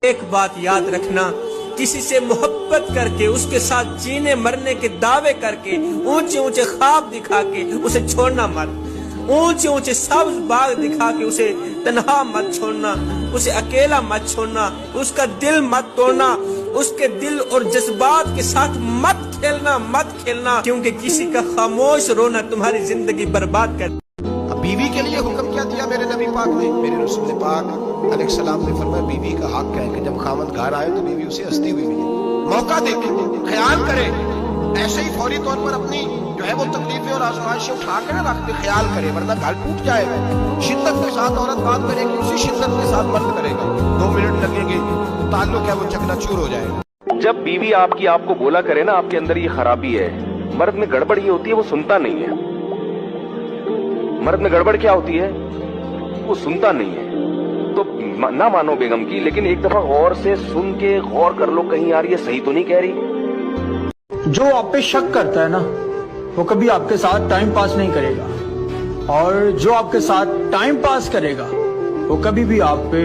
एक बात याद रखना, किसी से मोहब्बत करके, उसके साथ जीने मरने के दावे करके, ऊंचे ऊंचे ख्वाब दिखा के उसे छोड़ना मत। ऊंचे ऊंचे सब्ज बाग दिखा के उसे तन्हा मत छोड़ना, उसे अकेला मत छोड़ना, उसका दिल मत तोड़ना, उसके दिल और जज्बात के साथ मत खेलना, क्योंकि किसी का खामोश रोना तुम्हारी जिंदगी बर्बाद कर। बीवी के लिए हुक्म क्या दिया मेरे नबी पाक ने? मेरे रसूल पाक अलैहिस्सलाम ने फरमाया, बीवी का हक है कि जब खामद घर आए तो बीवी उसे हंसती हुई मिले, मौका देके ख्याल करे। ऐसे ही फौरी तौर पर अपनी जो है वो तकलीफें और आजमाइशें उठा कर रख दे, ख्याल करे, वरना घर टूट जाएगा। शिद्दत के साथ औरत बात करेगी, उसी शिद्दत के साथ मर्द करेगा। 2 मिनट लगेंगे तो ताल्लुक है वो चकनाचूर हो जाएगा। जब बीवी आपकी आपको बोला करे ना आपके अंदर ये खराबी है, मर्द में गड़बड़ ये होती है वो सुनता नहीं है। मर्द में गड़बड़ क्या होती है? वो सुनता नहीं है। तो ना मानो बेगम की, लेकिन एक दफा गौर से सुन के गौर कर लो, कहीं यार ये सही तो नहीं कह रही। जो आप पे शक करता है ना, वो कभी आपके साथ टाइम पास नहीं करेगा, और जो आपके साथ टाइम पास करेगा वो कभी भी आप पे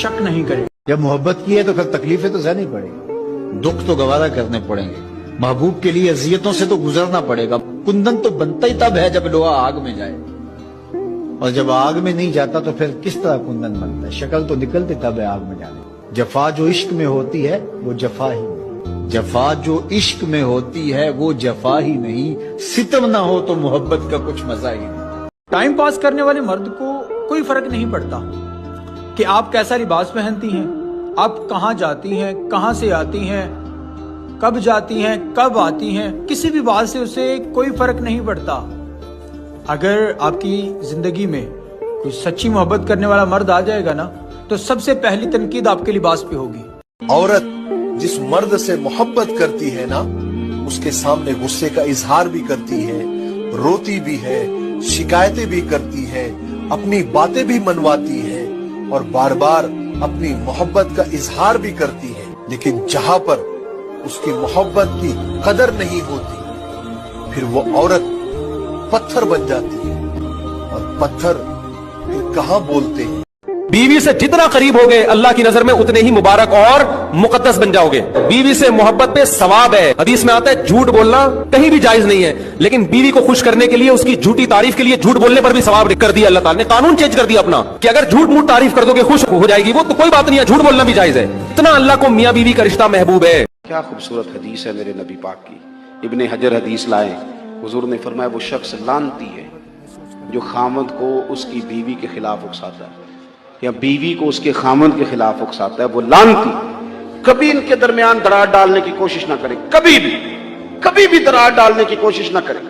शक नहीं करेगा। जब मोहब्बत की है तो फिर तकलीफें तो सहनी पड़ेगी, दुख तो गवारा करने पड़ेंगे, महबूब के लिए अजियतों से तो गुजरना पड़ेगा। कुंदन तो बनता ही तब है जब लोहा आग में जाए, और जब आग में नहीं जाता तो फिर किस तरह कुंदन बनता है? शक्ल तो निकलती तब है आग में जाने। जफा जो इश्क में होती है वो जफा ही नहीं, जफा जो इश्क में होती है वो जफा ही नहीं, सितम ना हो तो मोहब्बत का कुछ मजा ही नहीं। टाइम पास करने वाले मर्द को कोई फर्क नहीं पड़ता कि आप कैसा लिबास पहनती हैं, आप कहाँ जाती हैं, कहाँ से आती हैं, कब जाती हैं, कब आती हैं, किसी भी बात से उसे कोई फर्क नहीं पड़ता। अगर आपकी जिंदगी में कोई सच्ची मोहब्बत करने वाला मर्द आ जाएगा ना, तो सबसे पहली तनकीद आपके लिबास पे होगी। औरत जिस मर्द से मोहब्बत करती है ना, उसके सामने गुस्से का इजहार भी करती है, रोती भी है, शिकायतें भी करती है, अपनी बातें भी मनवाती है, और बार बार अपनी मोहब्बत का इजहार भी करती है। लेकिन जहां पर उसकी मोहब्बत की कदर नहीं होती, फिर वो औरत पत्थर बन जाती है, और पत्थर फिर कहाँ बोलते हैं। बीवी से जितना करीब होगे अल्लाह की नजर में उतने ही मुबारक और मुकद्दस बन जाओगे। बीवी से मोहब्बत पे सवाब है। हदीस में आता है झूठ बोलना कहीं भी जायज नहीं है, लेकिन बीवी को खुश करने के लिए, उसकी झूठी तारीफ के लिए झूठ बोलने पर भी सवाब कर दिया अल्लाह ताला ने। कानून चेंज कर दिया अपना कि अगर झूठ मूठ तारीफ कर दोगे खुश हो जाएगी वो, तो कोई बात नहीं है, झूठ बोलना भी जायज है। इतना अल्लाह को मियां बीवी का रिश्ता महबूब है। क्या खूबसूरत हदीस है मेरे नबी पाक की। इब्ने हजर हदीस लाए, हुजूर ने फरमाया, वो शख्स लानती है जो खामद को उसकी बीवी के खिलाफ उकसाता है, या बीवी को उसके खामद के खिलाफ उकसाता है, वो लानती। कभी इनके दरमियान दरार डालने की कोशिश ना करें, कभी भी दरार डालने की कोशिश ना करें।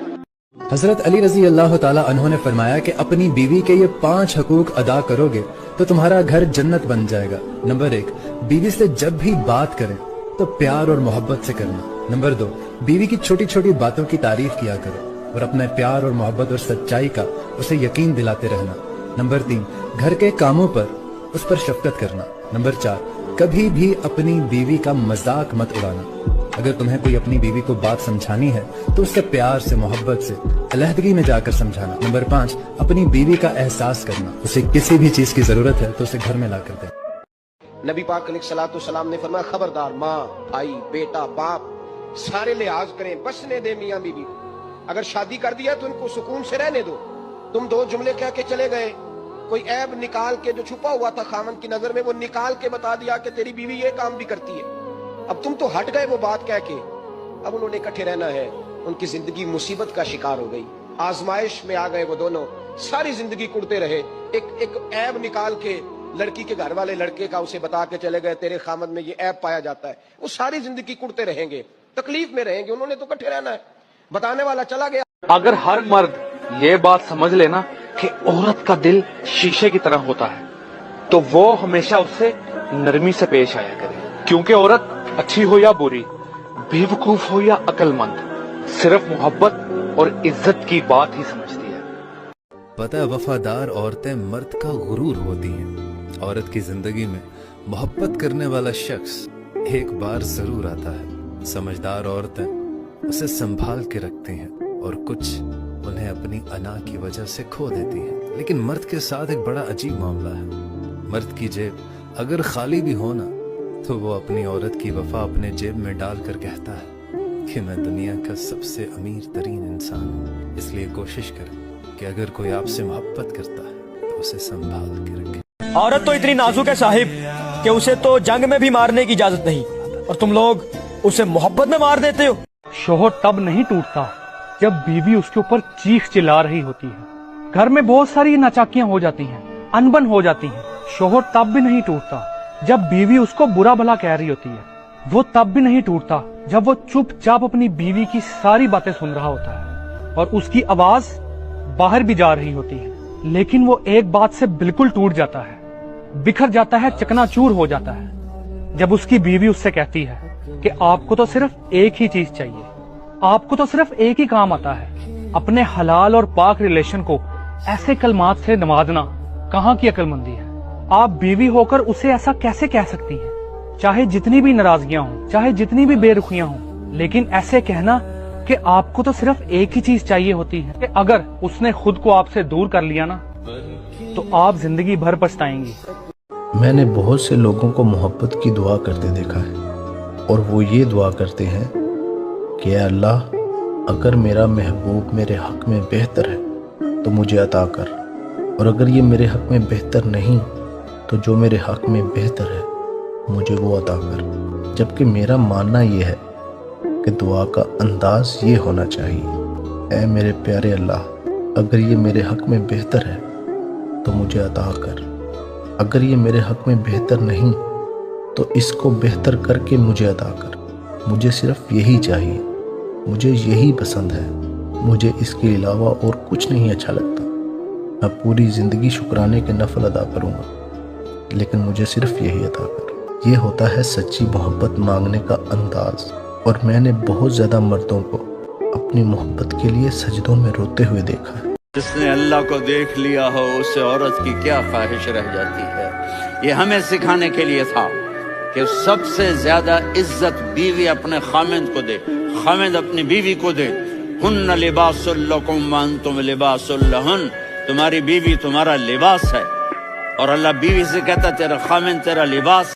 हजरत अली रजी अल्लाह ताला अन्हु ने फरमाया कि अपनी बीवी के ये 5 हकूक अदा करोगे तो तुम्हारा घर जन्नत बन जाएगा। नंबर 1, बीवी से जब भी बात करें तो प्यार और मोहब्बत से करना। नंबर 2, बीवी की छोटी छोटी बातों की तारीफ किया करो और अपने प्यार और मोहब्बत और सच्चाई का उसे यकीन दिलाते रहना। नंबर 3, घर के कामों पर उस पर शफकत करना। नंबर 4, कभी भी अपनी बीवी का मजाक मत उड़ाना। अगर तुम्हें कोई अपनी बीवी को बात समझानी है तो उससे प्यार से, मोहब्बत से, अलहदगी में जाकर समझाना। नंबर 5, अपनी बीवी का एहसास करना। उसे किसी भी चीज की जरूरत है तो उसे घर में ला कर दे। नबी पाक अलैहिस्सलाम ने फरमाया, खबरदार, माँ, भाई, बेटा, बाप सारे लिहाज करें, बसने दे मियां बीवी। अगर शादी कर दिया तो इनको सुकून से रहने दो। तुम 2 जुमले कह के चले गए, कोई ऐब निकाल के जो छुपा हुआ था खामन की नजर में, वो निकाल के बता दिया कि तेरी बीवी ये काम भी करती है। अब तुम तो हट गए वो बात कह के, अब उन्होंने इकट्ठे रहना है। उनकी जिंदगी मुसीबत का शिकार हो गई, आजमाइश में आ गए वो दोनों, सारी जिंदगी कुड़ते रहे। एक ऐब निकाल के लड़की के घर वाले लड़के का उसे बता के चले गए, तेरे खामद में ये ऐब पाया जाता है। वो सारी जिंदगी कुड़ते रहेंगे, तकलीफ में रहेंगे। उन्होंने तो इकट्ठे रहना है, बताने वाला चला गया। अगर हर मर्द ये बात समझ लेना कि औरत का दिल शीशे की तरह होता है, तो वो हमेशा उससे नरमी से पेश आया करे। क्योंकि औरत अच्छी हो या बुरी, बेवकूफ हो या अक्लमंद, सिर्फ मोहब्बत और इज्जत की बात ही समझती है। पता है, वफादार औरतें मर्द का गुरूर होती हैं। औरत की जिंदगी में मोहब्बत करने वाला शख्स एक बार जरूर आता है। समझदार औरतें उसे संभाल के रखती हैं और कुछ उन्हें अपनी अना की वजह से खो देती हैं। लेकिन मर्द के साथ एक बड़ा अजीब मामला है। मर्द की जेब अगर खाली भी हो ना तो वो अपनी औरत की वफा अपने जेब में डाल कर कहता है कि मैं दुनिया का सबसे अमीर तरीन इंसान हूँ। इसलिए कोशिश करें कि अगर कोई आपसे मोहब्बत करता है तो उसे संभाल के रखें। औरत तो इतनी नाजुक है साहिब कि उसे तो जंग में भी मारने की इजाजत नहीं, और तुम लोग उसे मोहब्बत में मार देते हो। शोहर तब नहीं टूटता जब बीवी उसके ऊपर चीख चिल्ला रही होती है। घर में बहुत सारी नाचाकियां हो जाती हैं, अनबन हो जाती हैं। शोहर तब भी नहीं टूटता जब बीवी उसको बुरा भला कह रही होती है। वो तब भी नहीं टूटता जब वो चुपचाप अपनी बीवी की सारी बातें सुन रहा होता है और उसकी आवाज बाहर भी जा रही होती है। लेकिन वो एक बात से बिल्कुल टूट जाता है, बिखर जाता है, चकनाचूर हो जाता है जब उसकी बीवी उससे कहती है कि आपको तो सिर्फ एक ही चीज चाहिए, आपको तो सिर्फ एक ही काम आता है, अपने हलाल और पाक रिलेशन को ऐसे कलमात से नवाजना कहाँ की अक्लमंदी है। आप बीवी होकर उसे ऐसा कैसे कह सकती हैं? चाहे जितनी भी नाराजगियां हों, चाहे जितनी भी बेरुखियां हों, लेकिन ऐसे कहना कि आपको तो सिर्फ एक ही चीज चाहिए होती है, कि अगर उसने खुद को आपसे दूर कर लिया ना तो आप जिंदगी भर पछताएंगी। मैंने बहुत से लोगों को मोहब्बत की दुआ करते देखा है, और वो ये दुआ करते हैं कि ऐ अल्लाह, अगर मेरा महबूब मेरे हक में बेहतर है तो मुझे अता कर, और अगर ये मेरे हक में बेहतर नहीं तो जो मेरे हक में बेहतर है मुझे वो अता कर। जबकि मेरा मानना ये है कि दुआ का अंदाज ये होना चाहिए, ऐ मेरे प्यारे अल्लाह, अगर ये मेरे हक में बेहतर है तो मुझे अता कर, अगर ये मेरे हक में बेहतर नहीं तो इसको बेहतर करके मुझे अता कर। मुझे सिर्फ यही चाहिए, मुझे यही पसंद है, मुझे इसके अलावा और कुछ नहीं अच्छा लगता। मैं पूरी ज़िंदगी शुक्राने के नफल अदा करूँगा, लेकिन मुझे सिर्फ यही अता कर। ये होता है सच्ची मोहब्बत मांगने का अंदाज। और मैंने बहुत ज़्यादा मर्दों को अपनी मोहब्बत के लिए सजदों में रोते हुए देखा है। जिसने अल्लाह को देख लिया हो उसे औरत की क्या ख्वाहिश रह जाती है। ये हमें सिखाने के लिए था कि सबसे ज्यादा इज्जत बीवी अपने खामिद को दे, खामिद अपनी बीवी को दे। हुन्ना लिबासुल लकुम व अंतुम लिबासुल लहुन, तुम्हारी बीवी तुम्हारा लिबास है। और अल्लाह बीवी से कहता तेरा खामिद तेरा लिबास